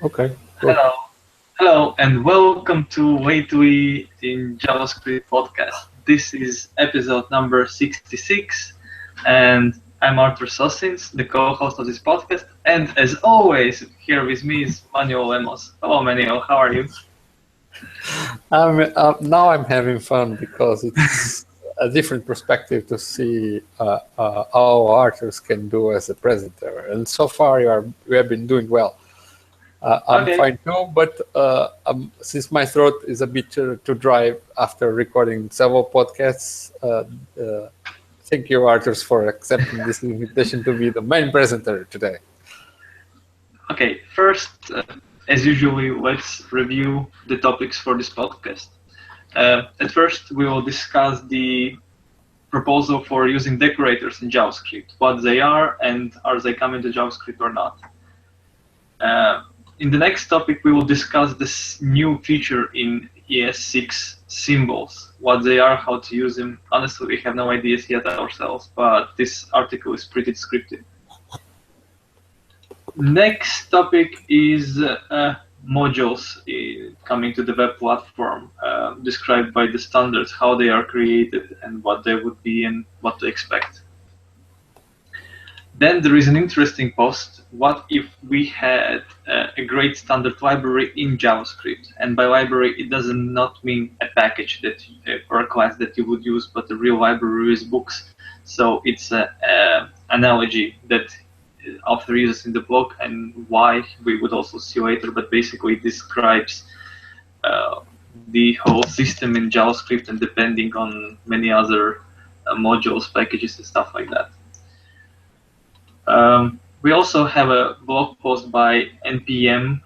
Okay, cool. Hello, hello, and welcome to Lately in JavaScript podcast. This is episode number 66, and I'm Arthur Sosins, the co-host of this podcast. And as always, here with me is Manuel Lemos. Hello, Manuel. How are you? Now I'm having fun because it's a different perspective to see how artists can do as a presenter. And so far, we have been doing well. I'm Okay. fine too, but since my throat is a bit too dry after recording several podcasts, thank you, Arthur, for accepting this invitation to be the main presenter today. Okay. First, as usually, let's review the topics for this podcast. At first, we will discuss the proposal for using decorators in JavaScript, what they are, and are they coming to JavaScript or not. In the next topic, we will discuss this new feature in ES6 symbols, what they are, how to use them. Honestly, we have no ideas yet ourselves, but this article is pretty descriptive. Next topic is modules coming to the web platform, described by the standards, how they are created and what they would be and what to expect. Then there is an interesting post. What if we had a great standard library in JavaScript? And by library, it does not mean a package that or a class that you would use, but a real library with books. So it's an analogy that author uses in the blog, and why we would also see later. But basically, it describes the whole system in JavaScript, and depending on many other modules, packages, and stuff like that. We also have a blog post by NPM,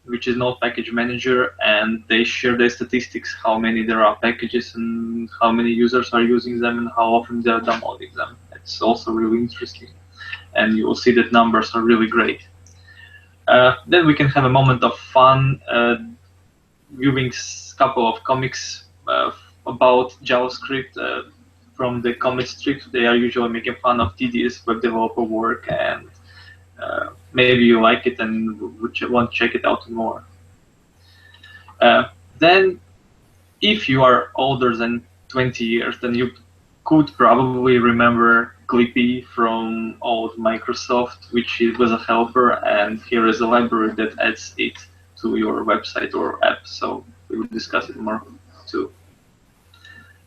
which is Node Package Manager, and they share their statistics, how many there are packages and how many users are using them and how often they are downloading them. It's also really interesting, and you will see that numbers are really great. Then we can have a moment of fun, viewing a couple of comics about JavaScript. From the comic strips, they are usually making fun of tedious web developer work, and maybe you like it and want to check it out more. Then, if you are older than 20 years, then you could probably remember Clippy from old Microsoft, which was a helper, and here is a library that adds it to your website or app, so we will discuss it more too.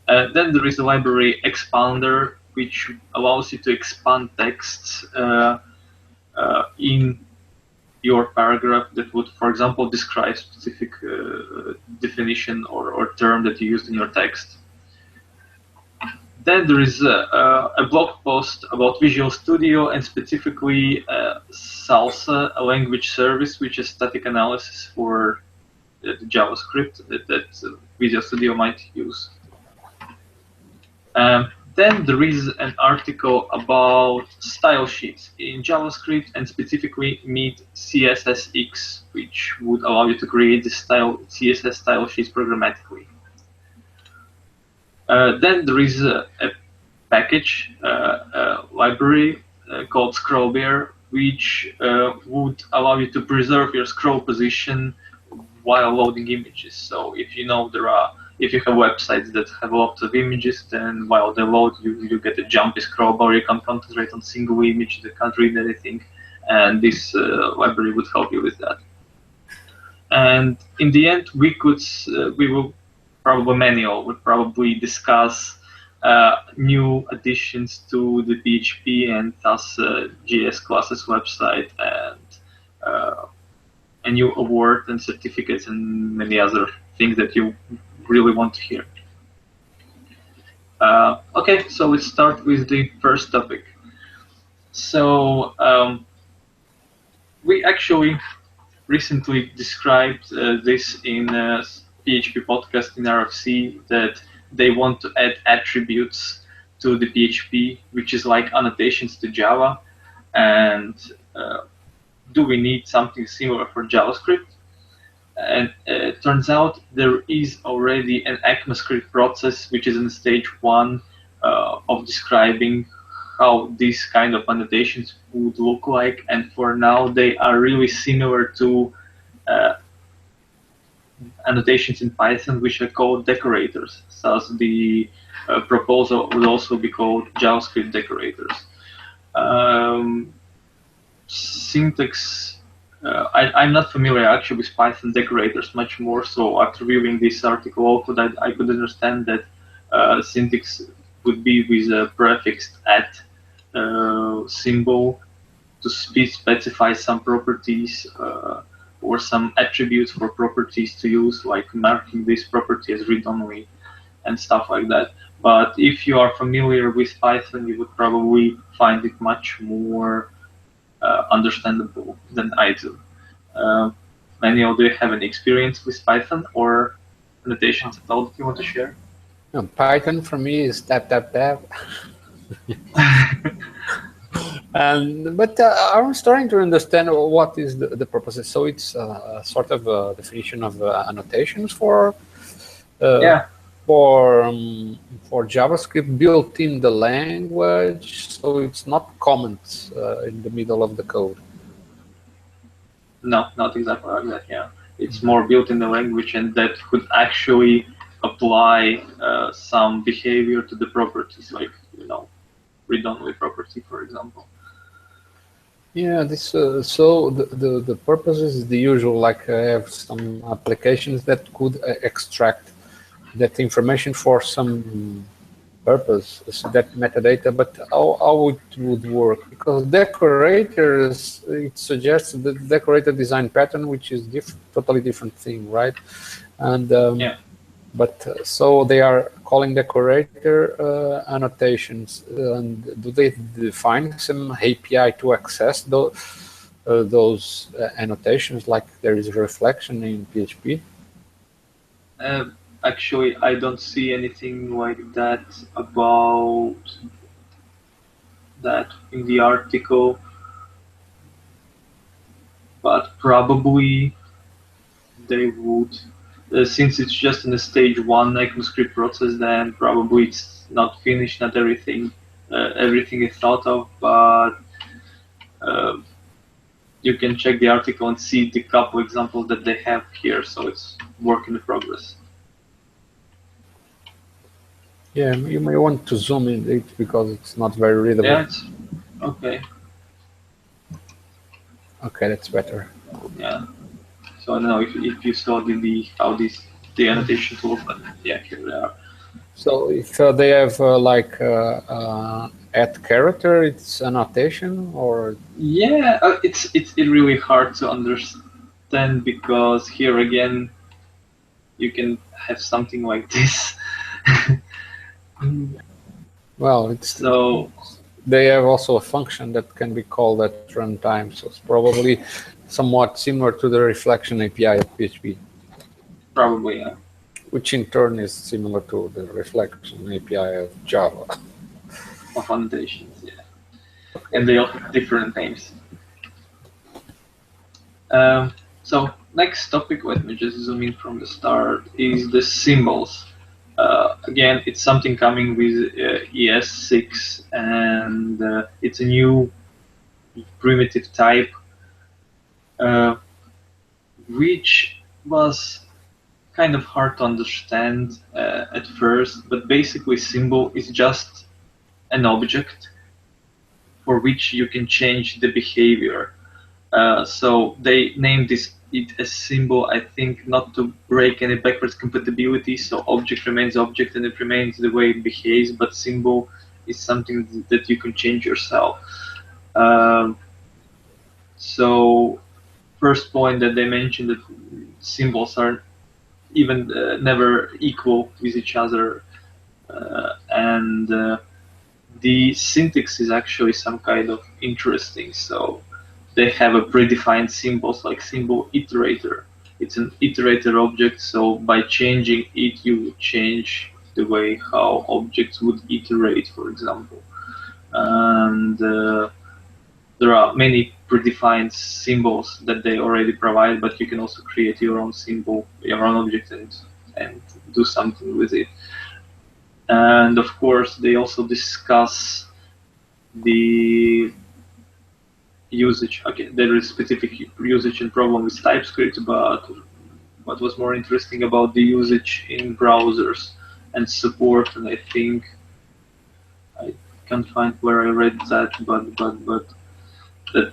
Then there is the library expander, which allows you to expand texts in your paragraph that would, for example, describe specific definition or term that you used in your text. Then there is a blog post about Visual Studio, and specifically Salsa, a language service, which is static analysis for the JavaScript that Visual Studio might use. Then there is an article about style sheets in JavaScript, and specifically Meet CSSX, which would allow you to create the CSS style sheets programmatically. Then there is a package, library called Scrollbear, which would allow you to preserve your scroll position while loading images. So if you know if you have websites that have lots of images, then while they load, you get a jumpy scroll bar. You can concentrate on single image, you can't read anything, and this library would help you with that. And in the end, we will probably Manuel would probably discuss new additions to the PHP and thus JS classes website, and a new award and certificates and many other things that you really want to hear. Okay, so let's start with the first topic. So we actually recently described this in a PHP podcast in RFC, that they want to add attributes to the PHP, which is like annotations to Java. And do we need something similar for JavaScript? And it turns out there is already an ECMAScript process, which is in stage 1 of describing how these kind of annotations would look like, and for now they are really similar to annotations in Python which are called decorators. Thus the proposal would also be called JavaScript decorators. Syntax, I'm not familiar actually with Python decorators much more, so after reviewing this article I could understand that syntax would be with a prefixed at symbol to specify some properties or some attributes for properties to use, like marking this property as read-only and stuff like that. But if you are familiar with Python, you would probably find it much more understandable than I do. Manuel, do you have any experience with Python or annotations at all that you want to share? No, Python for me is tap tap tap. But I'm starting to understand what is the purpose. So it's sort of a definition of annotations for JavaScript built in the language, so it's not comments in the middle of the code. No, not exactly like that. Yeah, it's more built in the language, and that could actually apply some behavior to the properties, like read-only property, for example. Yeah, this so the purpose is the usual. Like I have some applications that could extract that information for some purpose, so that metadata. But how it would work? Because decorators, it suggests the decorator design pattern, which is totally different thing, right? And yeah. But so they are calling decorator annotations. And do they define some API to access those annotations, like there is a reflection in PHP? Actually, I don't see anything like that about that in the article, but probably they would. Since it's just in a stage 1 ECMAScript process, then probably it's not finished, not everything is thought of, but you can check the article and see the couple examples that they have here, so it's work in progress. Yeah, you may want to zoom in it because it's not very readable. Yeah, it's okay. Okay, that's better. Yeah. So I don't know if you saw how the annotations look, but yeah, here they are. So if they have at character, it's annotation, or yeah, it's really hard to understand because here again you can have something like this. well, it's so they have also a function that can be called at runtime, so it's probably somewhat similar to the reflection API of PHP. Probably, yeah. Which in turn is similar to the reflection API of Java. Of annotations, yeah. And they all have different names. So next topic, let me just zoom in from the start, is the symbols. Again, it's something coming with ES6, and it's a new primitive type, which was kind of hard to understand at first, but basically symbol is just an object for which you can change the behavior. So they named it as symbol, I think, not to break any backwards compatibility, so object remains object and it remains the way it behaves, but symbol is something that you can change yourself. So first point that they mentioned, that symbols are even never equal with each other, and the syntax is actually some kind of interesting. So they have a predefined symbols like symbol iterator. It's an iterator object, so by changing it, you would change the way how objects would iterate, for example. And there are many predefined symbols that they already provide, but you can also create your own symbol, your own object, and do something with it. And of course, they also discuss the usage. Okay, there is specific usage and problem with TypeScript, but what was more interesting about the usage in browsers and support, and I think I can't find where I read that, but that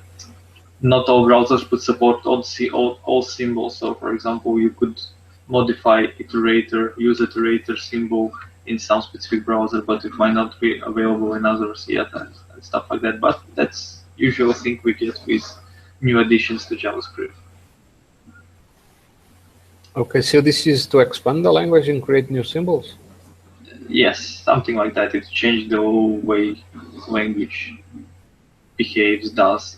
not all browsers would support all symbols. So, for example, you could modify use iterator symbol in some specific browser, but it might not be available in others yet, and stuff like that. But that's usually a thing we get with new additions to JavaScript. Okay, so this is to expand the language and create new symbols? Yes, something like that. It changed the whole way language behaves, does,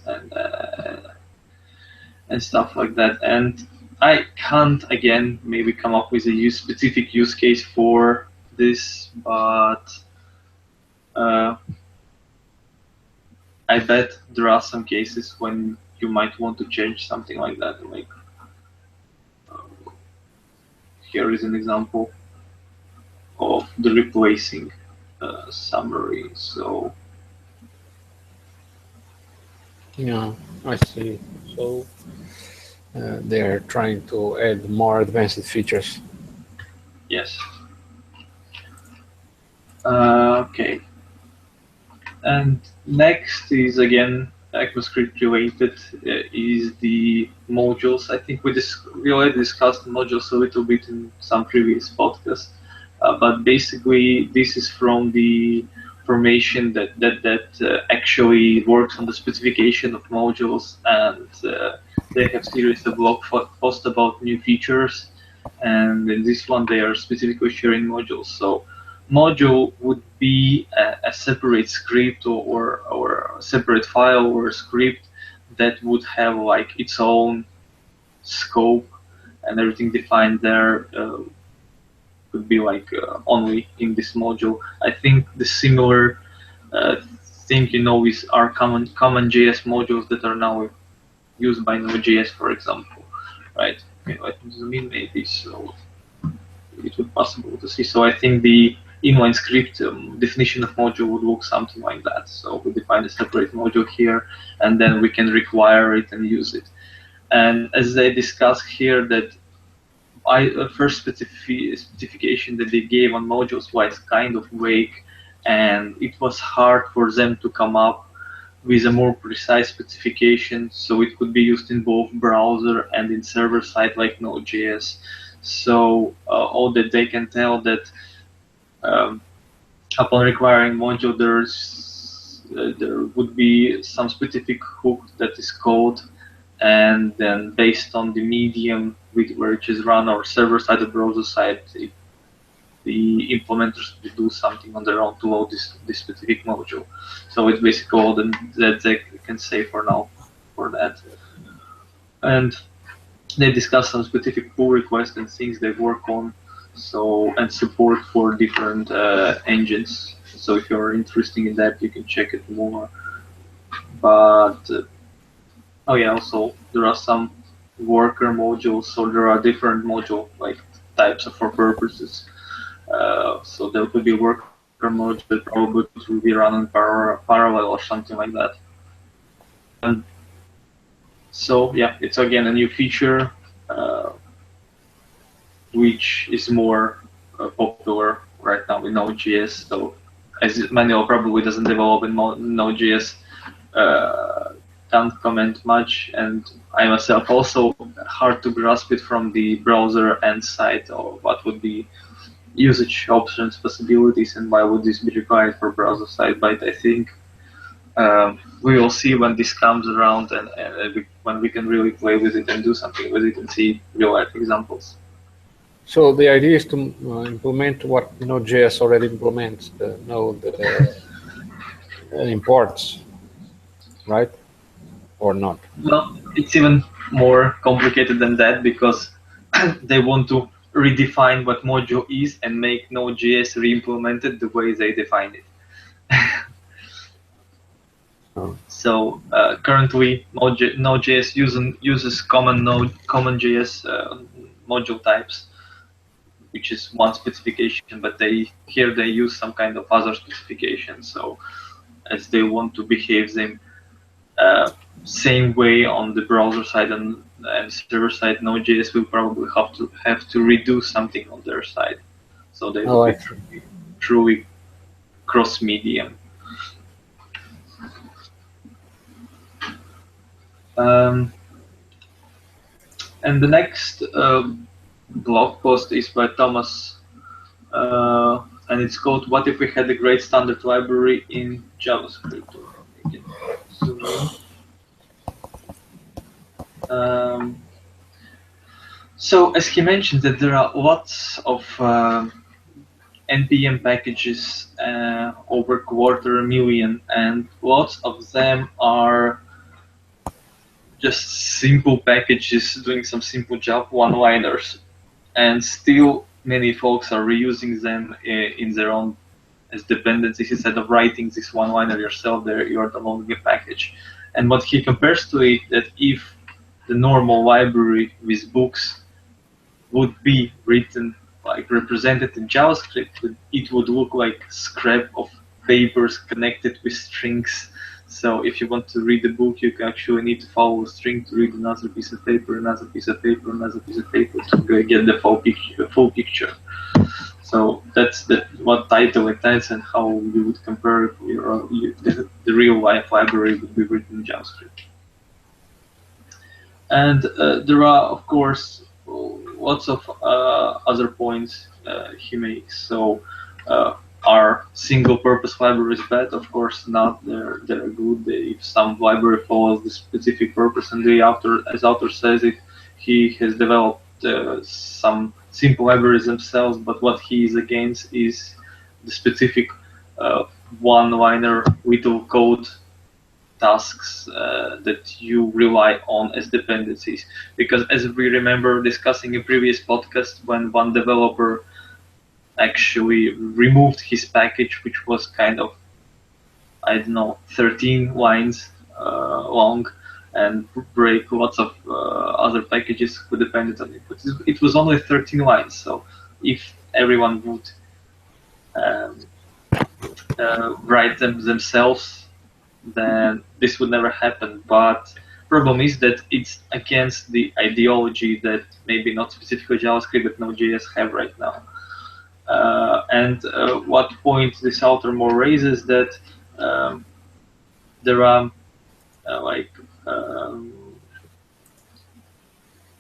and stuff like that. And I can't, again, maybe come up with a specific use case for this, but I bet there are some cases when you might want to change something like that. Like here is an example of the replacing summary. So yeah, I see. So they're trying to add more advanced features. yes. Okay. And next is again ECMAScript related, is the modules. I think we already discussed modules a little bit in some previous podcasts, but basically this is from the formation that actually works on the specification of modules, and they have series of blog posts about new features, and in this one they are specifically sharing modules. So module would be a separate script or a separate file or a script that would have like its own scope, and everything defined there could be like only in this module. I think the similar thing is our common JS modules that are now used by Node.js, for example, right? Okay, let me zoom in maybe so it would be possible to see. So I think the inline script definition of module would look something like that. So we define a separate module here, and then we can require it and use it. And as they discuss here, that first specification that they gave on modules was kind of vague, and it was hard for them to come up with a more precise specification, so it could be used in both browser and in server side like Node.js. So all that they can tell that upon requiring module, there would be some specific hook that is called, and then based on the medium which is run or server side or browser side, the implementers will do something on their own to load this specific module. So it's basically all that they can say for now for that. And they discuss some specific pull requests and things they work on, and support for different engines. So if you're interested in that, you can check it more. But oh yeah, also there are some worker modules, so there are different module like types for purposes. So there could be worker module that probably will be run in parallel or something like that. And so yeah, it's again a new feature which is more popular right now in Node.js. So as Manuel probably doesn't develop in Node.js, can't comment much, and I myself also hard to grasp it from the browser end side, or what would be usage options, possibilities, and why would this be required for browser side. But I think we will see when this comes around, and when we can really play with it and do something with it and see real life examples. So the idea is to implement what Node.js already implements, the Node imports, right? Or not? Well, it's even more complicated than that, because they want to redefine what module is and make Node.js re-implemented the way they define it. So currently, Node.js uses common JS module types, which is one specification, but they use some kind of other specification. So as they want to behave same way on the browser side and server side. Node.js will probably have to redo something on their side, so they will be truly cross-medium. And the next blog post is by Thomas, and it's called "What if we had a great standard library in JavaScript?" So as he mentioned, that there are lots of npm packages, over 250,000, and lots of them are just simple packages doing some simple job, one-liners, and still many folks are reusing them in their own as dependencies. Instead of writing this one-liner yourself, there you are downloading a package. And what he compares to it, that if the normal library with books would be written, like represented in JavaScript, it would look like a scrap of papers connected with strings. So if you want to read a book, you actually need to follow a string to read another piece of paper, another piece of paper, another piece of paper to get the full picture. So that's what title it is, and how you would compare the real life library would be written in JavaScript. And there are, of course, lots of other points he makes. So are single-purpose libraries bad? Of course not. They're good. If some library follows the specific purpose, and as author says it, he has developed some simple libraries themselves. But what he is against is the specific one-liner little code tasks that you rely on as dependencies. Because as we remember discussing in previous podcast, when one developer actually removed his package, which was kind of, I don't know, 13 lines long, and break lots of other packages who depended on it. But it was only 13 lines, so if everyone would write them themselves, then this would never happen. But problem is that it's against the ideology that maybe not specifically JavaScript but Node.js have right now. And what point this author more raises that there are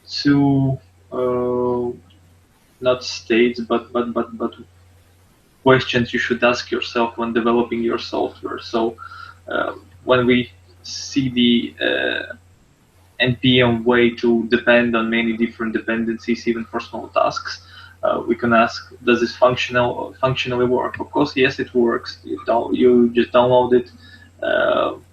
two not states but questions you should ask yourself when developing your software. So when we see the npm way to depend on many different dependencies, even for small tasks, we can ask, does this functionally work? Of course, yes, it works. You just download it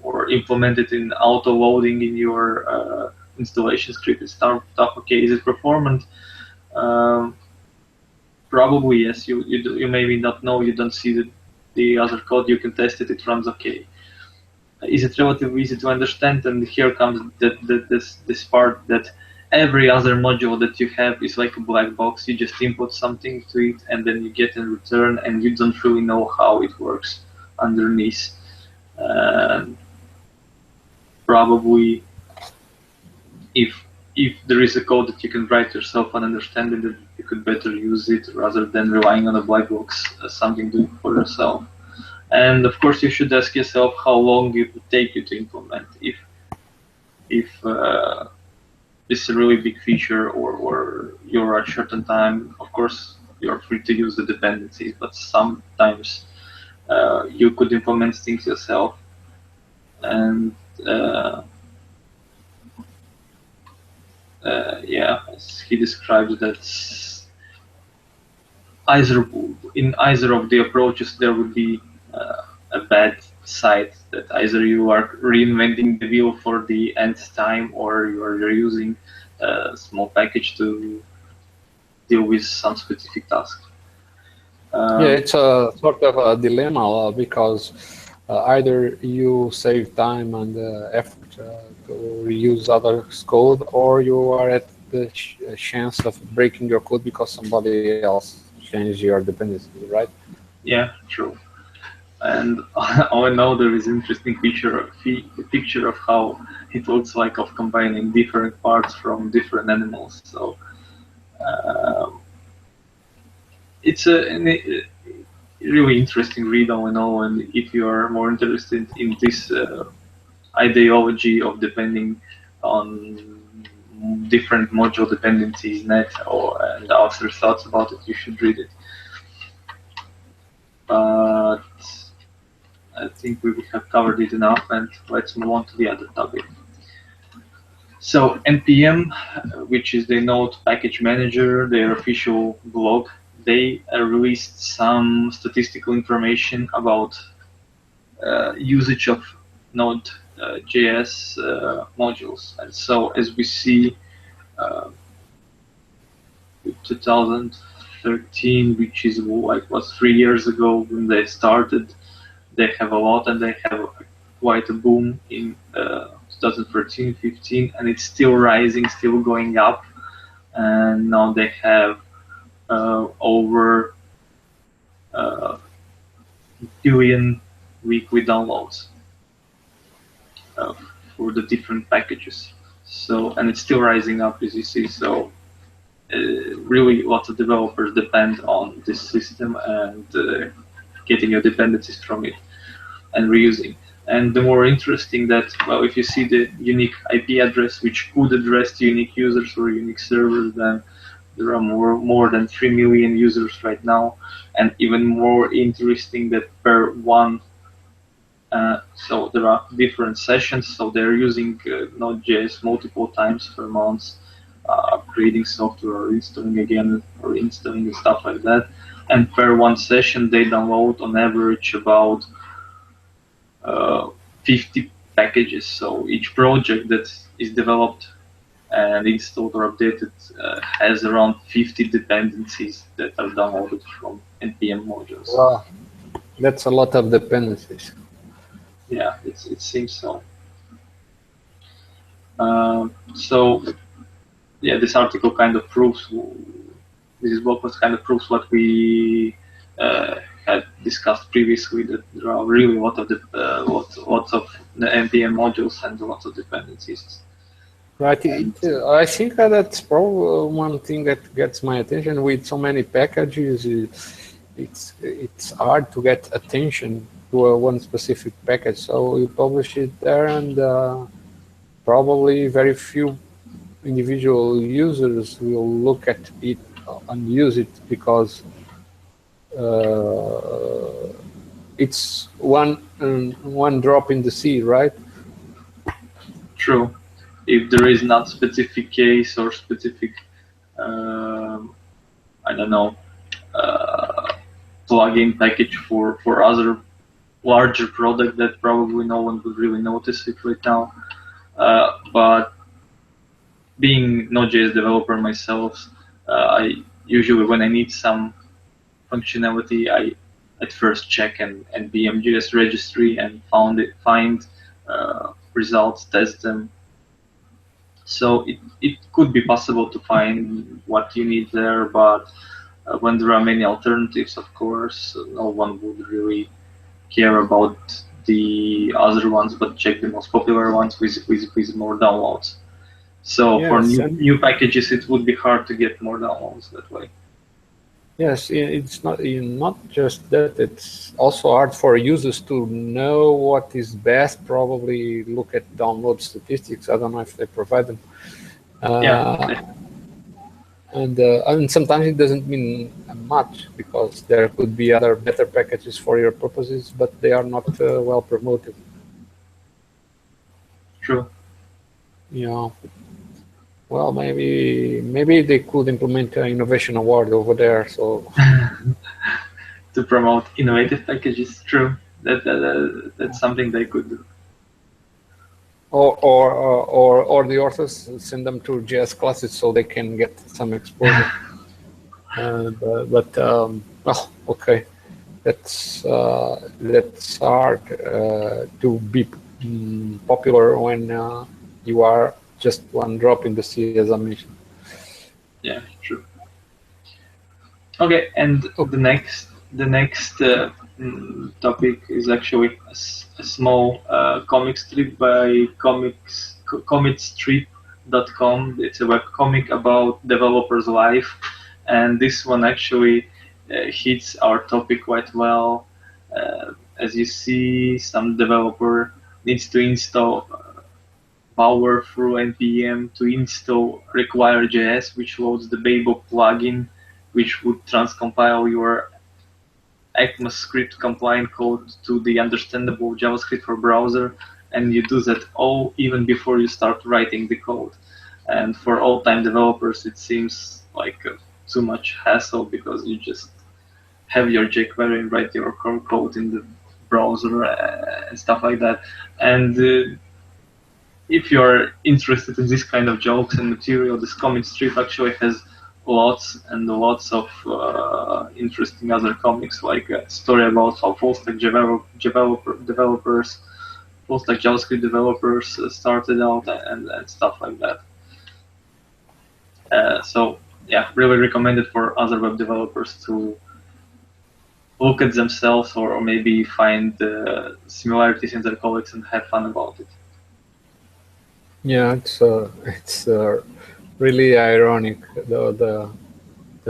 or implement it in auto-loading in your installation script and start off. Okay, is it performant? Probably yes. You maybe not know. You don't see the other code. You can test it. It runs okay. Is it relatively easy to understand? And here comes this part that every other module that you have is like a black box. You just input something to it, and then you get in return, and you don't really know how it works underneath. Probably, if there is a code that you can write yourself and understand it, you could better use it rather than relying on a black box as something to do for yourself. And of course, you should ask yourself how long it would take you to implement. If this is a really big feature, or you're at a certain time, of course, you're free to use the dependencies, but sometimes you could implement things yourself. And yeah, as he describes that in either of the approaches there would be a bad side, that either you are reinventing the wheel for the nth time, or you are using a small package to deal with some specific task. Yeah, it's a sort of a dilemma because either you save time and effort to reuse others' code, or you are at the chance of breaking your code because somebody else changed your dependency, right? Yeah, true. And all I know there is interesting picture of how it looks like of combining different parts from different animals. So it's a really interesting read all in all. And if you are more interested in this ideology of depending on different module dependencies net and the author's thoughts about it, you should read it. But I think we have covered it enough, and let's move on to the other topic. So NPM, which is the Node Package Manager, their official blog, they released some statistical information about usage of Node.js modules. And so as we see, 2013, which is like was 3 years ago when they started, they have a lot, and they have quite a boom in 2013, 15, and it's still rising, still going up, and now they have over billion weekly downloads for the different packages. So, and it's still rising up, as you see. So really lots of developers depend on this system and getting your dependencies from it and reusing. And the more interesting that, well, if you see the unique IP address which could address unique users or unique servers, then there are more than 3 million users right now. And even more interesting that per one, so there are different sessions, so they're using Node.js multiple times per month, creating software or installing again or installing and stuff like that. And per one session, they download on average about 50 packages. So each project that is developed and installed or updated has around 50 dependencies that are downloaded from NPM modules. Wow, that's a lot of dependencies. Yeah, it seems so. So yeah, this article kind of proves, this blog post kind of proves what we had discussed previously, that there are really lots of the NPM modules and lots of dependencies. Right. I think that's probably one thing that gets my attention. With so many packages, it's hard to get attention to one specific package. So you publish it there, and probably very few individual users will look at it and use it because it's one drop in the sea, right? True. If there is not specific case or specific, I don't know, plugin package for other larger product, that probably no one would really notice it right now. But being Node.js developer myself, I usually, when I need some functionality, I at first check an NPM.js registry and find results, test them. So it could be possible to find what you need there, but when there are many alternatives, of course, no one would really care about the other ones, but check the most popular ones with more downloads. So Yes, for new packages, it would be hard to get more downloads that way. Yes, it's not just that. It's also hard for users to know what is best. Probably look at download statistics. I don't know if they provide them. And sometimes it doesn't mean much because there could be other better packages for your purposes, but they are not well promoted. True. Yeah. Well, maybe they could implement an innovation award over there. So to promote innovative packages, true. That's something they could do. Or the authors send them to JS classes so they can get some exposure. Well, okay, that's hard to be popular when you are just one drop in the sea, as I mentioned. Yeah, true. Okay, and the next topic is actually a small comic strip by comicstrip.com. It's a webcomic about developers' life, and this one actually hits our topic quite well. As you see, some developer needs to install power through npm to install require.js, which loads the Babel plugin, which would transcompile your ECMAScript compliant code to the understandable JavaScript for browser, and you do that all even before you start writing the code. And for old-time developers, it seems like too much hassle because you just have your jQuery and write your core code in the browser and stuff like that. And if you're interested in this kind of jokes and material, this comic strip actually has lots and lots of interesting other comics, like a story about how full-stack developers, full-stack JavaScript developers started out and stuff like that. So yeah, really recommended for other web developers to look at themselves or maybe find similarities in their colleagues and have fun about it. Yeah, it's really ironic, the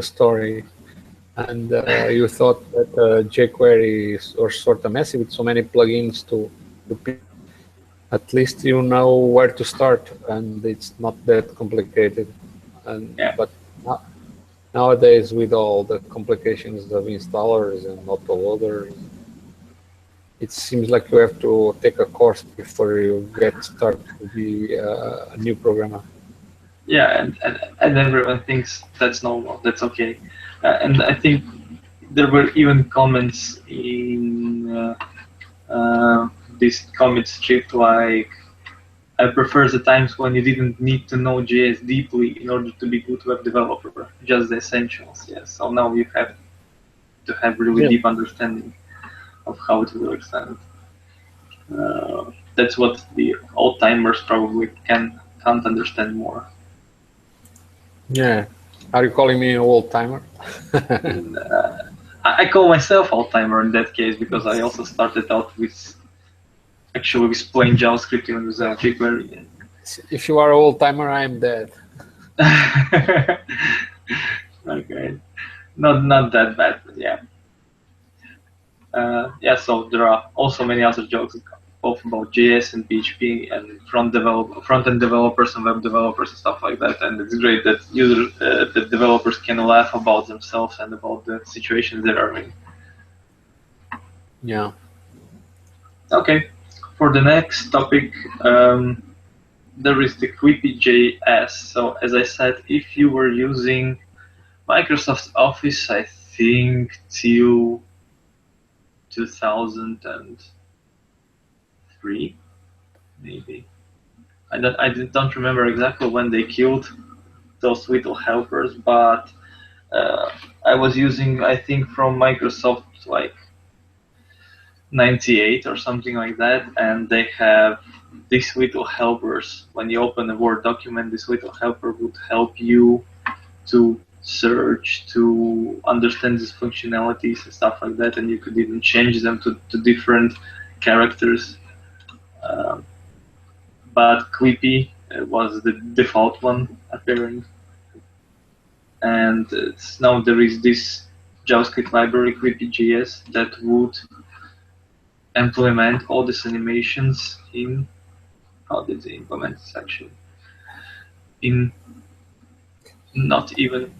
story. And you thought that jQuery is sort of messy with so many plugins to pick. At least you know where to start, and it's not that complicated. And Yeah. But nowadays, with all the complications of installers and autoloaders, it seems like you have to take a course before you get started to be a new programmer. Yeah, and everyone thinks that's normal, that's okay. And I think there were even comments in this commit strip like, I prefer the times when you didn't need to know JS deeply in order to be a good web developer, just the essentials. Yeah. So now you have to have really deep understanding of how it works, and that's what the old timers probably can't understand more. Yeah. Are you calling me an old timer? I call myself old timer in that case because I also started out with plain JavaScript even without jQuery. If you are an old timer, I'm dead. Okay, not that bad, but yeah. Yeah, so there are also many other jokes, both about JS and PHP and front-end developers and web developers and stuff like that. And it's great that that developers can laugh about themselves and about the situations they are in. Yeah. Okay, for the next topic, there is the Quippy.js. So as I said, if you were using Microsoft Office, I think till 2003, maybe. I don't remember exactly when they killed those little helpers, but I was using, I think, from Microsoft like 98 or something like that, and they have these little helpers. When you open a Word document, this little helper would help you to search, to understand these functionalities and stuff like that, and you could even change them to different characters. But Quippy was the default one appearing. And now there is this JavaScript library, Quippy.js, that would implement all these animations in, how did they implement this actually? In not even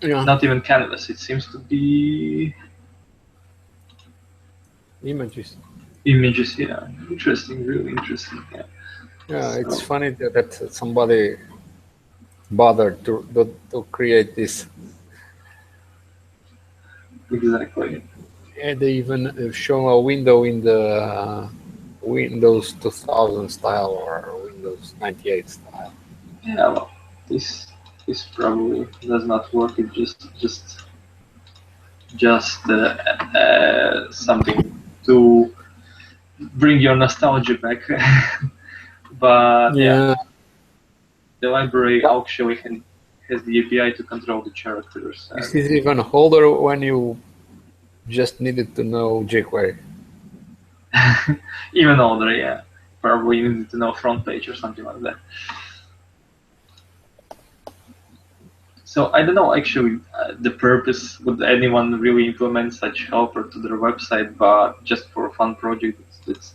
canvas. It seems to be images. Images, yeah. Interesting, really interesting. Yeah. Yeah, it's funny that somebody bothered to create this. Exactly. And they even show a window in the Windows 2000 style or Windows 98 style. Yeah, well, this probably does not work. It's just something to bring your nostalgia back. But yeah, the library actually has the API to control the characters. This is even older when you just needed to know jQuery. Even older, yeah. Probably you need to know front page or something like that. So I don't know actually the purpose. Would anyone really implement such helper to their website? But just for a fun project, that's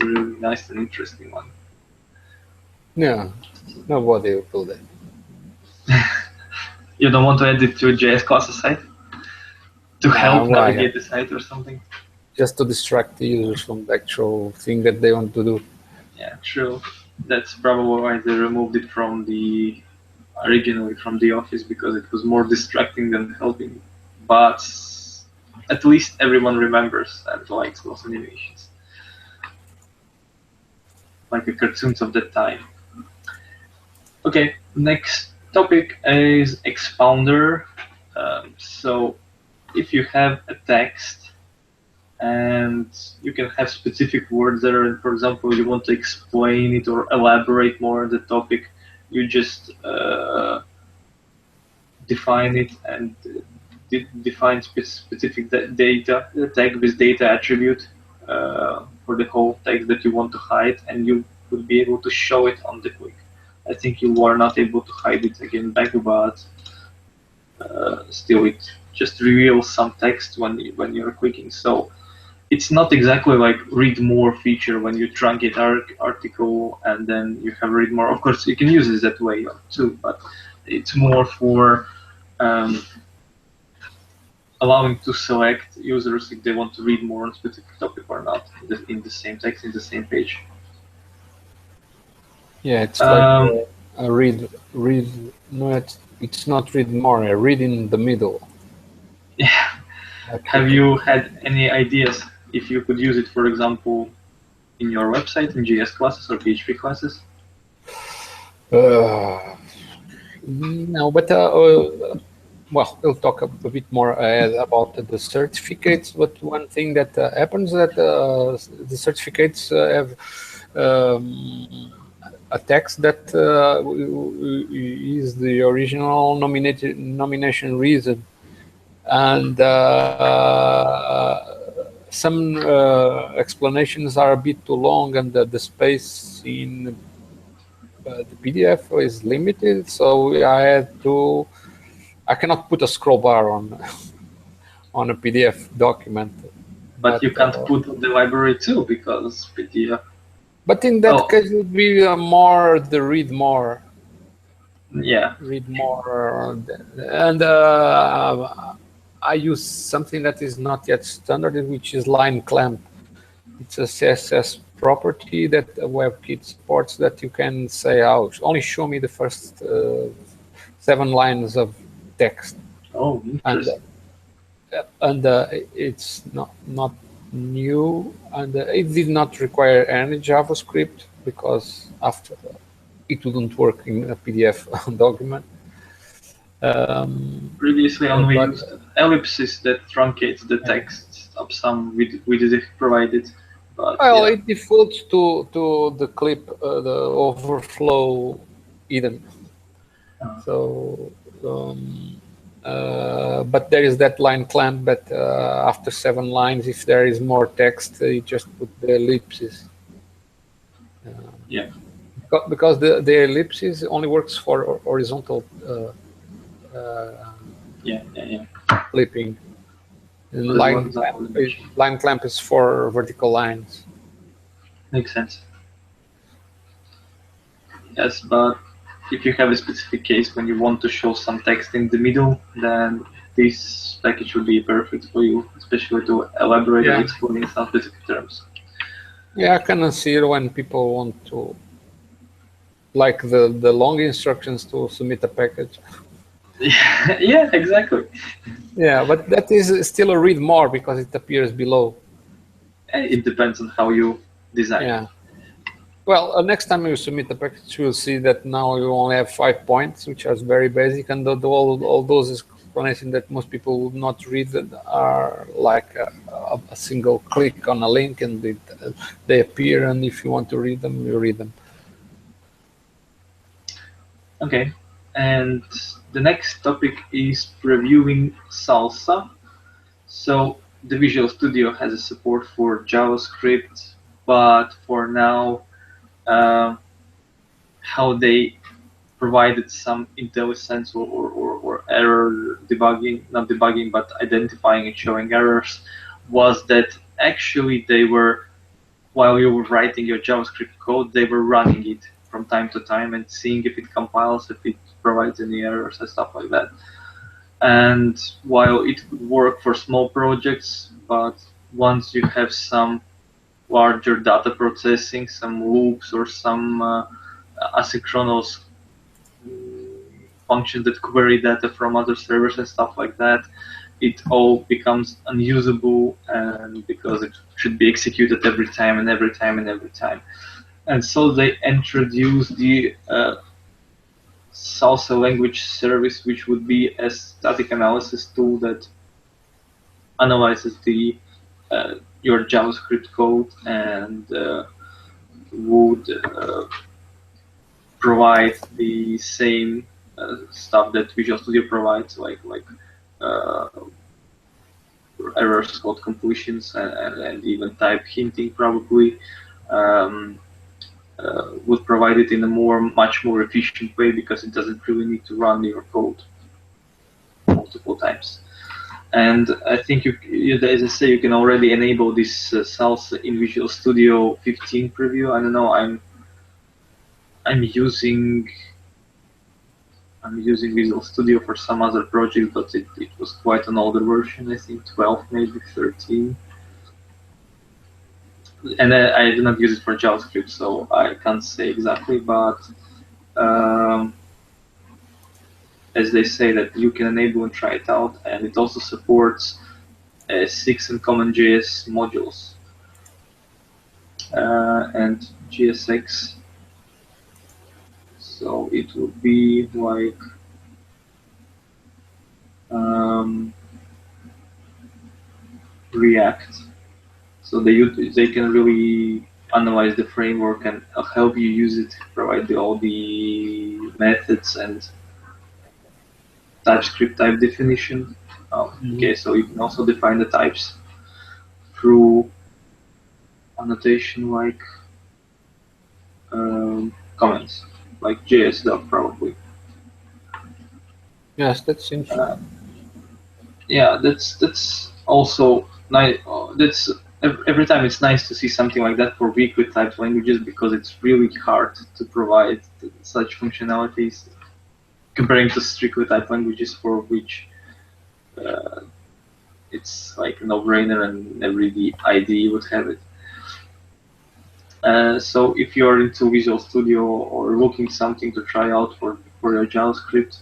a really nice and interesting one. Yeah, nobody will do that. You don't want to add it to a JS classes site to Nah, help why? navigate the site or something? Just to distract the users from the actual thing that they want to do. Yeah, true. That's probably why they removed it from the originally from the office, because it was more distracting than helping. But at least everyone remembers and likes those animations, like the cartoons of that time. Okay, next topic is expounder. So if you have a text and you can have specific words there, and for example, you want to explain it or elaborate more on the topic, you just define it and define specific data tag with data attribute for the whole text that you want to hide, and you would be able to show it on the click. I think you are not able to hide it again back, but still it just reveals some text when you're clicking. So it's not exactly like read more feature when you truncate article and then you have read more. Of course, you can use it that way too, but it's more for allowing to select users if they want to read more on a specific topic or not in the same text, in the same page. Yeah, it's like a read. No, it's not read more. A read in the middle. Yeah. Like Have you had any ideas if you could use it, for example, in your website, in JS classes or PHP classes? No, but well, we'll talk a bit more about the certificates. But one thing that happens that the certificates have a text that is the original nomination reason, and some explanations are a bit too long, and the space in the PDF is limited. So I cannot put a scroll bar on on a PDF document. But you can't put the library too, because PDF. But in that case, it would be more the read more. Yeah. Read more, and I use something that is not yet standard, which is line clamp. It's a CSS property that WebKit supports, that you can say, "Oh, only show me the first 7 lines of text." Oh, interesting. And it's not new, and it did not require any JavaScript, because after it wouldn't work in a PDF document. Previously on, we used ellipses that truncates the text of some we did provide it. But well, yeah. it defaults to the clip, the overflow hidden. So, but there is that line clamp, but after 7 lines, if there is more text, you just put the ellipses. Yeah. Because the ellipses only works for horizontal clipping. And line clamp is for vertical lines. Makes sense. Yes, but if you have a specific case when you want to show some text in the middle, then this package would be perfect for you, especially to elaborate and explain some specific terms. Yeah, I can see when people want to, like the long instructions to submit a package. Yeah, exactly. Yeah, but that is still a read more because it appears below. It depends on how you design. Yeah. Well, next time you submit the package, you'll see that now you only have 5 points, which are very basic, and all those explanations that most people would not read are like a single click on a link, and they appear, and if you want to read them, you read them. Okay, and the next topic is previewing salsa. So the Visual Studio has a support for JavaScript, but for now, how they provided some IntelliSense or error debugging, not debugging, but identifying and showing errors, was that actually they were, while you were writing your JavaScript code, they were running it from time to time and seeing if it compiles, if it provides any errors and stuff like that. And while it would work for small projects, but once you have some larger data processing, some loops or some asynchronous functions that query data from other servers and stuff like that, it all becomes unusable, and because it should be executed every time and every time and every time. And so they introduced the Salsa language service, which would be a static analysis tool that analyzes the your JavaScript code and would provide the same stuff that Visual Studio provides, like errors, code completions, and even type hinting probably. Would provide it in a much more efficient way because it doesn't really need to run your code multiple times. And I think as I say, you can already enable this Salsa in Visual Studio 15 preview. I don't know. I'm using Visual Studio for some other project, but it was quite an older version. I think 12, maybe 13. And I did not use it for JavaScript, so I can't say exactly, but as they say that you can enable and try it out, and it also supports 6 and CommonJS modules and JSX. So it would be like React. So they can really analyze the framework and help you use it, provide all the methods and TypeScript type definition. Okay, so you can also define the types through annotation like comments, like JS probably. Yes, that's interesting. Yeah, that's also nice. That's every time it's nice to see something like that for weakly typed languages because it's really hard to provide such functionalities comparing to strictly typed languages for which it's like a no-brainer and every IDE would have it. So if you're into Visual Studio or looking something to try out for your JavaScript,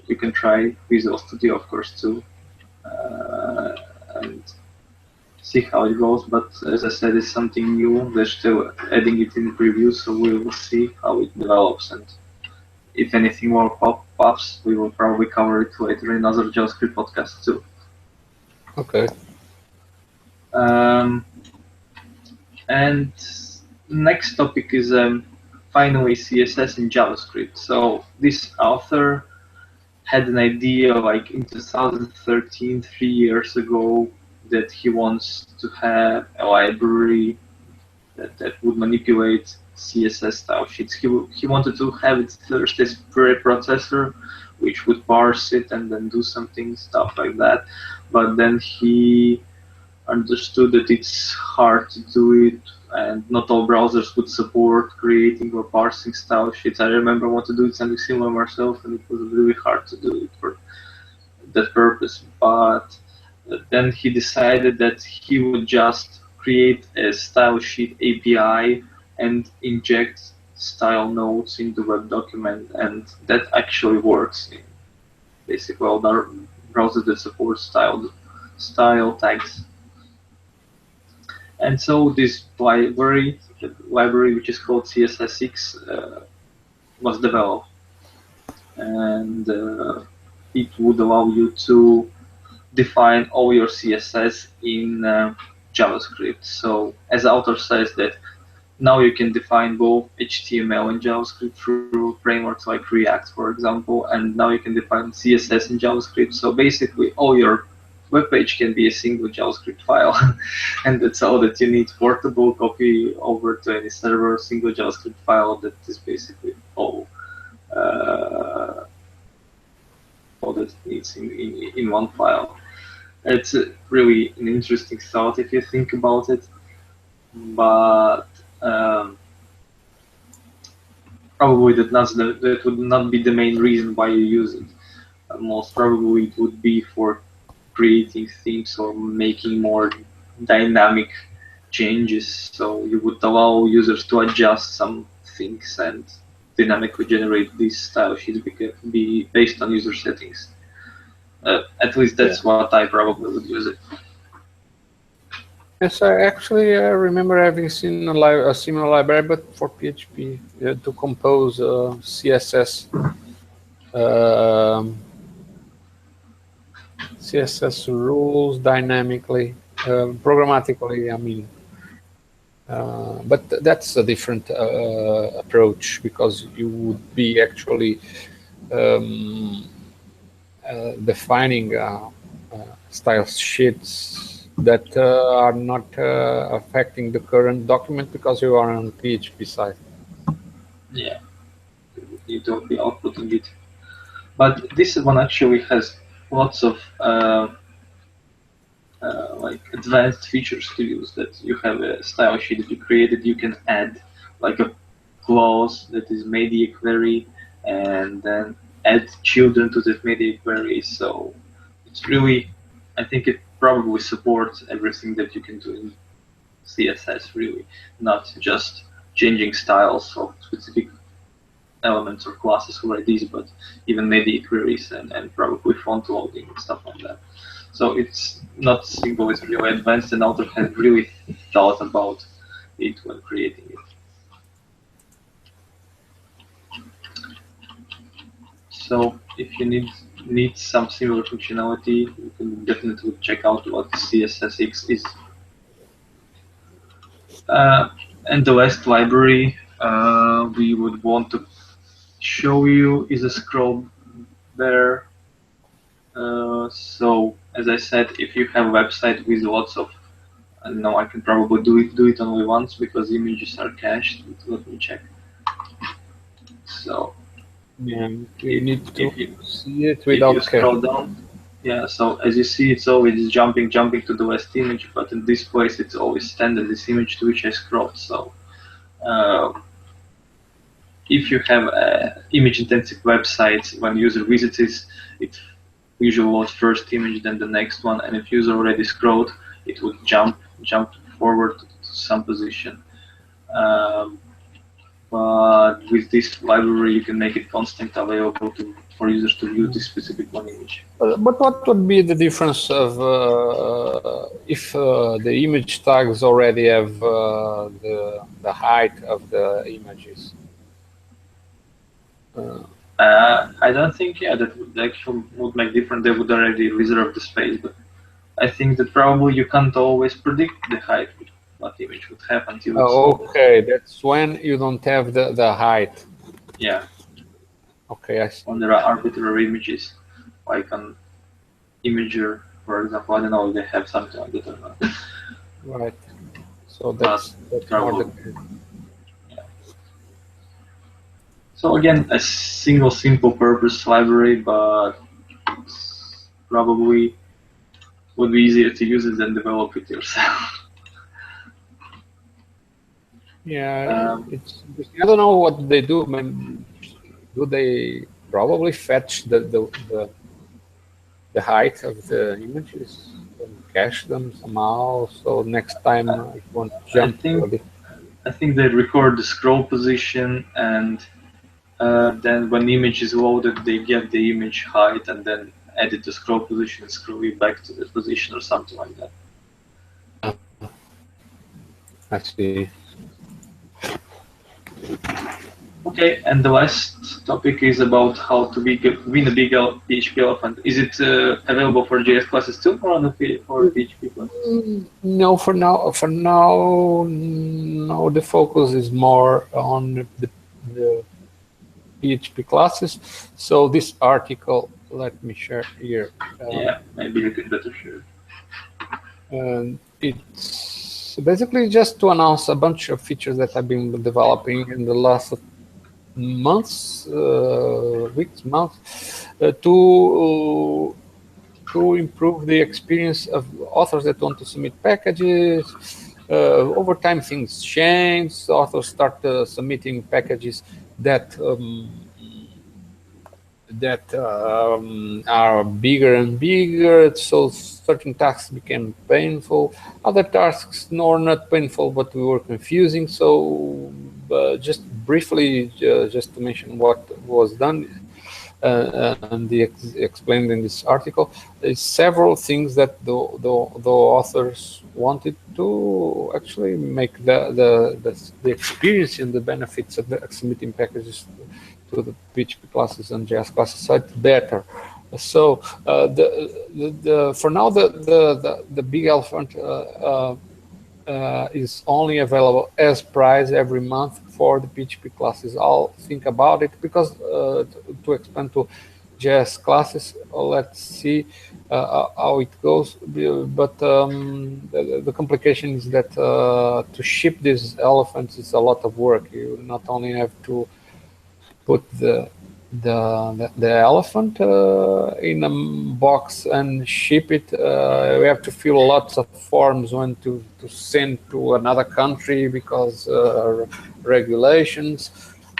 you can try Visual Studio, of course, too, and see how it goes. But as I said, it's something new. They're still adding it in preview, so we will see how it develops. And if anything more pops, we will probably cover it later in other JavaScript podcasts too. Okay. And next topic is finally CSS in JavaScript. So this author had an idea like in 2013, 3 years ago, that he wants to have a library that would manipulate CSS style sheets. He wanted to have it first as preprocessor, which would parse it and then do something, stuff like that. But then he understood that it's hard to do it, and not all browsers would support creating or parsing style sheets. I remember I wanted to do something similar myself, and it was really hard to do it for that purpose. But then he decided that he would just create a style sheet API and inject style nodes in the web document, and that actually works in basically all the browsers that support style tags. And so this library, which is called CSS6, was developed, and it would allow you to define all your CSS in JavaScript. So as the author says that now you can define both HTML and JavaScript through frameworks like React, for example, and now you can define CSS in JavaScript. So basically all your web page can be a single JavaScript file, and that's all that you need. Portable, copy over to any server, single JavaScript file. That is basically all that it needs in one file. It's really an interesting thought if you think about it, but probably that would not be the main reason why you use it. Most probably it would be for creating themes or making more dynamic changes, so you would allow users to adjust some things and dynamically generate these style sheets be based on user settings. At least that's what I probably would use it. Yes, I actually remember having seen a similar library, but for PHP to compose CSS CSS rules dynamically, programmatically. I mean, but that's a different approach, because you would be actually defining style sheets that are not affecting the current document because you are on PHP side. Yeah, you don't be outputting it. But this one actually has lots of like advanced features to use. That you have a style sheet that you created, you can add like a clause that is media query, and then add children to that media query. So it's really, I think it probably supports everything that you can do in CSS, really, not just changing styles of specific elements or classes or IDs, but even media queries and probably font loading and stuff like that. So it's not simple, it's really advanced, and author has really thought about it when creating it. So if you need some similar functionality, you can definitely check out what CSSX is. And the last library we would want to show you is a scroll bear. So as I said, if you have a website with lots of, I don't know, I can probably do it only once because images are cached. Let me check. So yeah, you need to see it without if you scroll down. Yeah, so as you see, it's always jumping to the last image, but in this place, it's always standard this image to which I scrolled. So if you have image-intensive websites, when user visits it usually loads first image, then the next one, and if user already scrolled, it would jump forward to some position. But with this library, you can make it constant available for users to view this specific one image. But what would be the difference of if the image tags already have the height of the images? I don't think, that would actually make difference. They would already reserve the space, but I think that probably you can't always predict the height what image would have until it's okay, that's when you don't have the height. Yeah. Okay, I see. When there are arbitrary images, like on Imager, for example, I don't know if they have something like that or not. Right. So that's more the case. Yeah. So again, a single simple purpose library, but probably would be easier to use it than develop it yourself. Yeah, I don't know what they do. I mean, do they probably fetch the height of the images and cache them somehow? So next time it won't jump. I think they record the scroll position, and then when the image is loaded, they get the image height and then edit the scroll position and scroll it back to the position or something like that. I see. Okay, and the last topic is about how to win a big PHP elephant. Is it available for JS classes too, or for PHP classes? No, for now, no. The focus is more on PHP classes. So this article, let me share here. Yeah, maybe you could better share. And it's basically just to announce a bunch of features that I've been developing in the last months, weeks, months, to improve the experience of authors that want to submit packages. Over time, things change. Authors start submitting packages that are bigger and bigger, so certain tasks became painful. Other tasks were not painful, but we were confusing. So just briefly, just to mention what was done and explained in this article, there's several things that the authors wanted to actually make the experience and the benefits of the submitting packages to the PHP classes and JS classes site better. So for now the big elephant is only available as prize every month for the PHP classes. I'll think about it because to expand to JS classes, let's see how it goes. But the complication is that to ship these elephants is a lot of work. You not only have to put the elephant in a box and ship it. We have to fill lots of forms when to send to another country because regulations.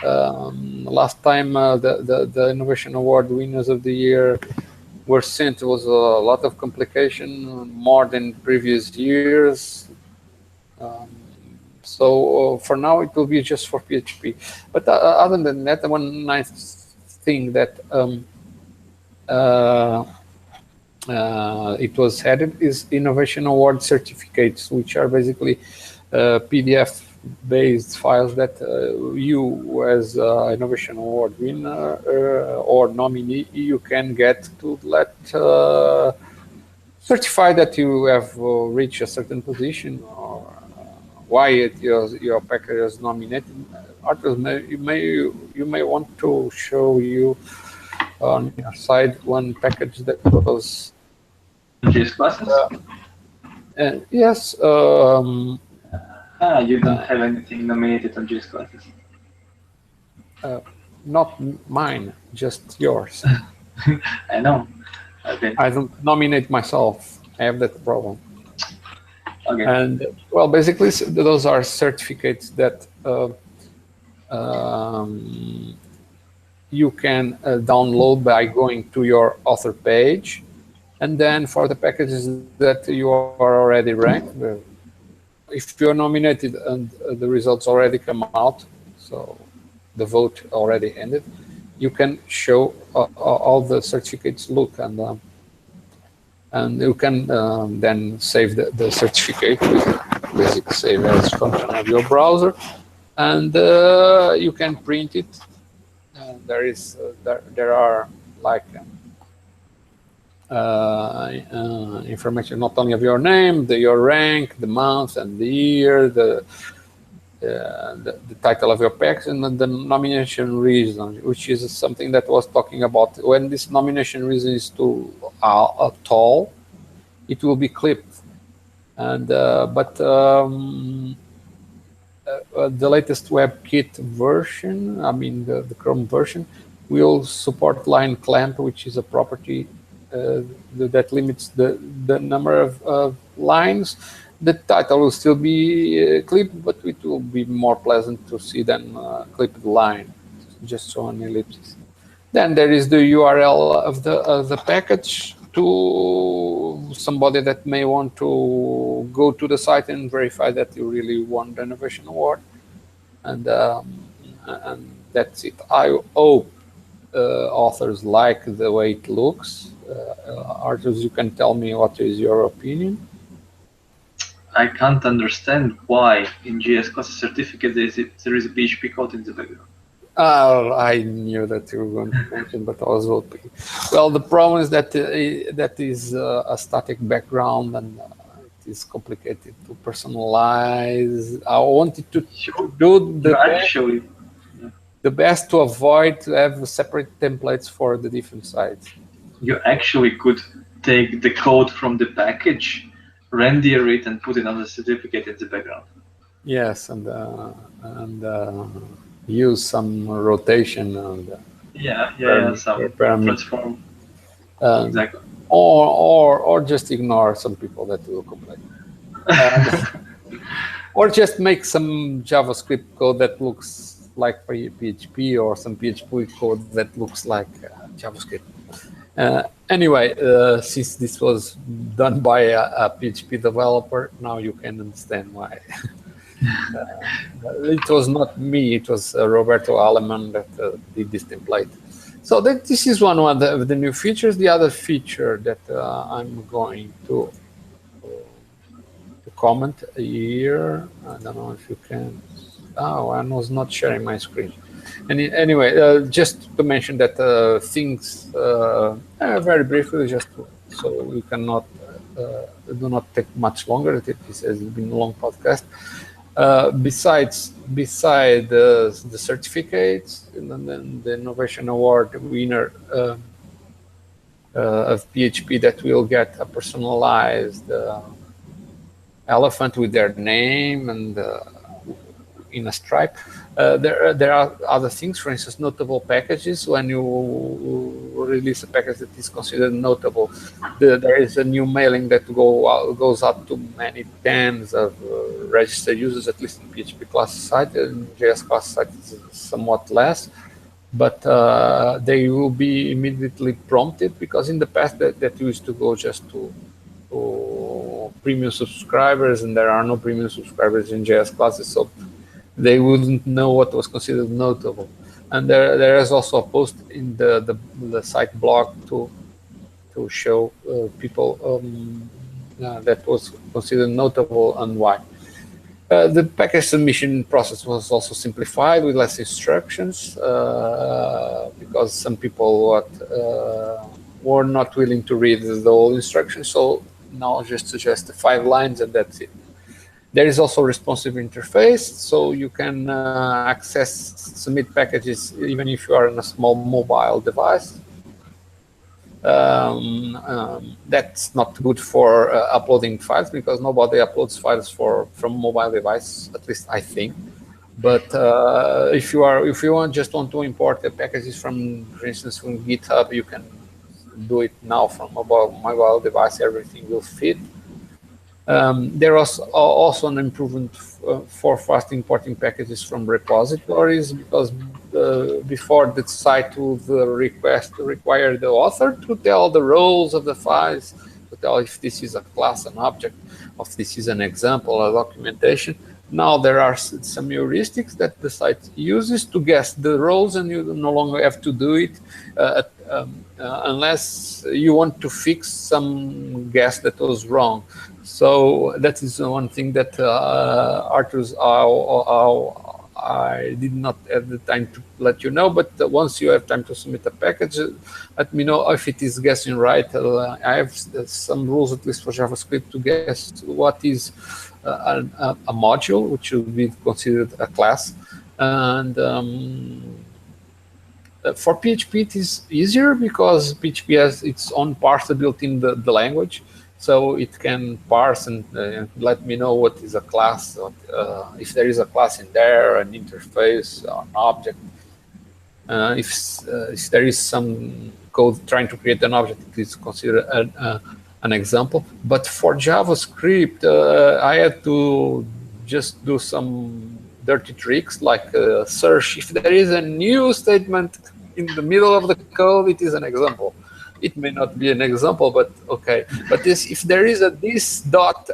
Last time the Innovation Award winners of the year were sent was a lot of complication, more than previous years. So for now, it will be just for PHP. But other than that, one nice thing that it was added is Innovation Award certificates, which are basically PDF-based files that you, as Innovation Award winner or nominee, you can get to let certify that you have reached a certain position or why your package is nominated. Arthur, you may want to show you on your side one package that was JS classes? yes. You don't have anything nominated on JS classes. Not mine, just yours. I know. I don't nominate myself. I have that problem. Okay. And well, basically, those are certificates that you can download by going to your author page, and then for the packages that you are already ranked, if you're nominated and the results already come out, so the vote already ended, you can show all the certificates look, and you can then save the certificate with basic save as function of your browser, and you can print it. There are like information not only of your name, your rank, the month and the year, the title of your package, and the nomination reason, which is something that was talking about. When this nomination reason is too tall, it will be clipped. And the latest WebKit version, I mean the Chrome version, will support line clamp, which is a property that limits the number of lines. The title will still be clipped, but it will be more pleasant to see than clipped line, just so an ellipsis. Then there is the URL of the package to somebody that may want to go to the site and verify that you really won the Innovation Award. And that's it. I hope authors like the way it looks. Arthur, you can tell me what is your opinion. I can't understand why in JS class certificate there is a PHP code in the background. I knew that you were going to mention, but I was hoping. Well, the problem is that that is a static background, and it is complicated to personalize. I wanted to do the actually. the best to avoid to have separate templates for the different sites. You actually could take the code from the package, render it, and put it on the certificate in the background. Yes, and use some rotation and Some parameter. transform. Exactly. Or just ignore some people that will complain. Or just make some JavaScript code that looks like PHP, or some PHP code that looks like JavaScript. Anyway, since this was done by a PHP developer, now you can understand why. It was not me, it was Roberto Aleman that did this template. So this is one of the new features. The other feature that I'm going to comment here, I don't know if you can. Oh, I was not sharing my screen. Anyway, just to mention that things very briefly, just so we cannot do not take much longer. This has been a long podcast. Besides the certificates, and then the Innovation Award winner of PHP that will get a personalized elephant with their name and in a stripe. There are other things, for instance, notable packages. When you release a package that is considered notable, there is a new mailing that goes out to many tens of registered users, at least in PHP class side. In JS class side, it's somewhat less. But they will be immediately prompted, because in the past that used to go just to premium subscribers, and there are no premium subscribers in JS classes, so they wouldn't know what was considered notable. And there is also a post in the site blog to show people that was considered notable and why. The package submission process was also simplified with less instructions, because some people were not willing to read the whole instructions, so now just suggest the 5 lines and that's it. There is also a responsive interface, so you can submit packages even if you are on a small mobile device. That's not good for uploading files, because nobody uploads files from mobile device, at least I think. But if you just want to import the packages from, for instance, from GitHub, you can do it now from mobile device. Everything will fit. There was also an improvement for fast importing packages from repositories, because before the site would require the author to tell the roles of the files, to tell if this is a class, an object, or if this is an example, a documentation. Now there are some heuristics that the site uses to guess the roles, and you no longer have to do it unless you want to fix some guess that was wrong. So that is one thing that Arthur's I did not have the time to let you know, but once you have time to submit a package, let me know if it is guessing right. I have some rules, at least for JavaScript, to guess what is a module, which should be considered a class. And for PHP, it is easier, because PHP has its own parser built in the language. So it can parse and let me know what is a class, if there is a class in there, an interface, an object. If there is some code trying to create an object, it is considered an example. But for JavaScript, I had to just do some dirty tricks, like search. If there is a new statement in the middle of the code, it is an example. It may not be an example, but okay. But if there is a this dot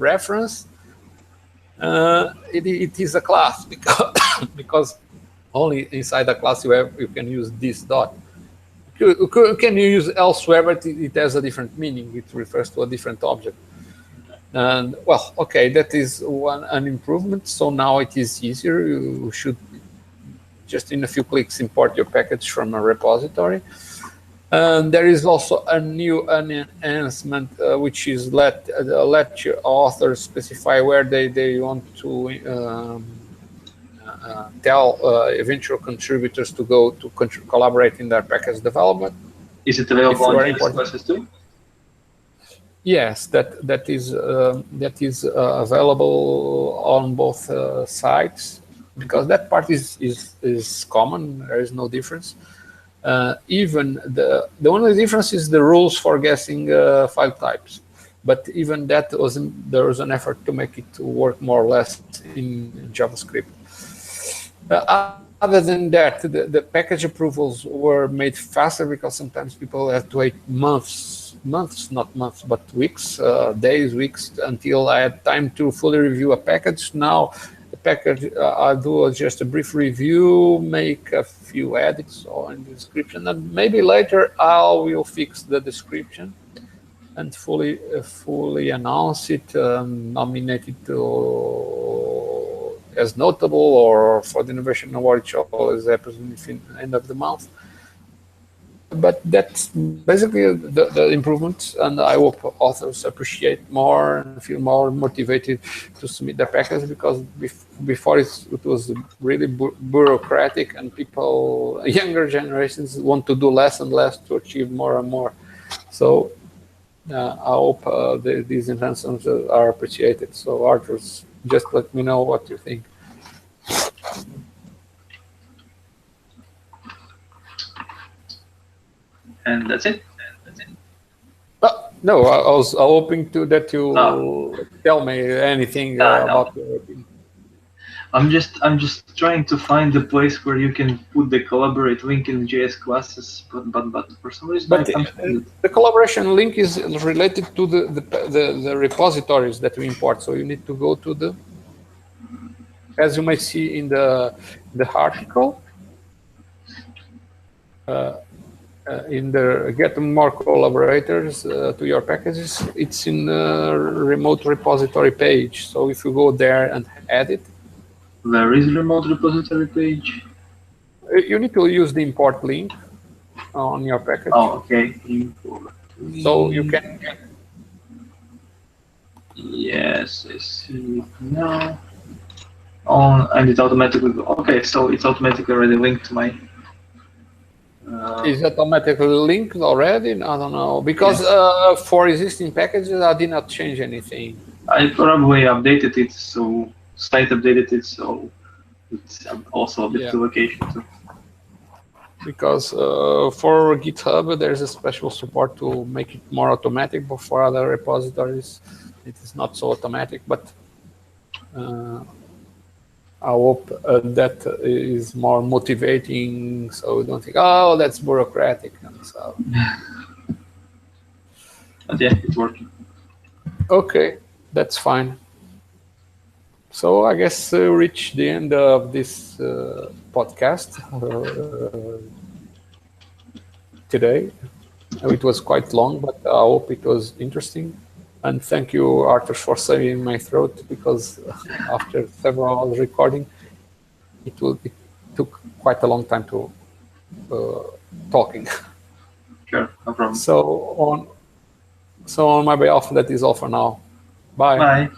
reference, it is a class, because only inside a class you can use this dot. Can you use elsewhere, but it has a different meaning. It refers to a different object. And well, okay, that is an improvement. So now it is easier. You should just in a few clicks import your package from a repository. And there is also a new enhancement, which is let your authors specify where they want to tell eventual contributors to go to collaborate in their package development. Is it available on JS classes too? Yes, that is available on both sides, because that part is common. There is no difference. Even the only difference is the rules for guessing file types. But even that there was an effort to make it work more or less in JavaScript. Other than that, the package approvals were made faster, because sometimes people have to wait months, not months, but weeks, days, weeks, until I had time to fully review a package. Now, the package, I do just a brief review, make a few edits in the description, and maybe later I will fix the description and fully announce it, nominate it as notable, or for the Innovation Award, which always happens in the end of the month. But that's basically the improvements, and I hope authors appreciate more and feel more motivated to submit their package, because before it was really bureaucratic, and people, younger generations, want to do less and less to achieve more and more. So I hope these enhancements are appreciated. So Arthur, just let me know what you think. And that's it. No, I was hoping that you tell me anything about your opinion. I'm just trying to find the place where you can put the collaborate link in JS classes, but for some reason the collaboration link is related to the repositories that we import. So you need to go to the, as you may see in the article, in the get more collaborators to your packages. It's in the remote repository page. So if you go there and add it. Where is the remote repository page? You need to use the import link on your package. Oh, okay. Import. So you can. Yes, I see it now. Oh, and it automatically. Okay, so it's automatically already linked to my. Is it automatically linked already? I don't know, because for existing packages, I did not change anything. I probably updated it, so site updated it, so it's also a bit to location too. Because for GitHub, there's a special support to make it more automatic, but for other repositories, it is not so automatic. But I hope that is more motivating, so we don't think, oh, that's bureaucratic. And so. But yeah, it's working. Okay, that's fine. So I guess we reached the end of this podcast today. It was quite long, but I hope it was interesting. And thank you, Arthur, for saving my throat, because after several hours recording, it took quite a long time to talking. Sure, no problem. So on my behalf, that is all for now. Bye. Bye.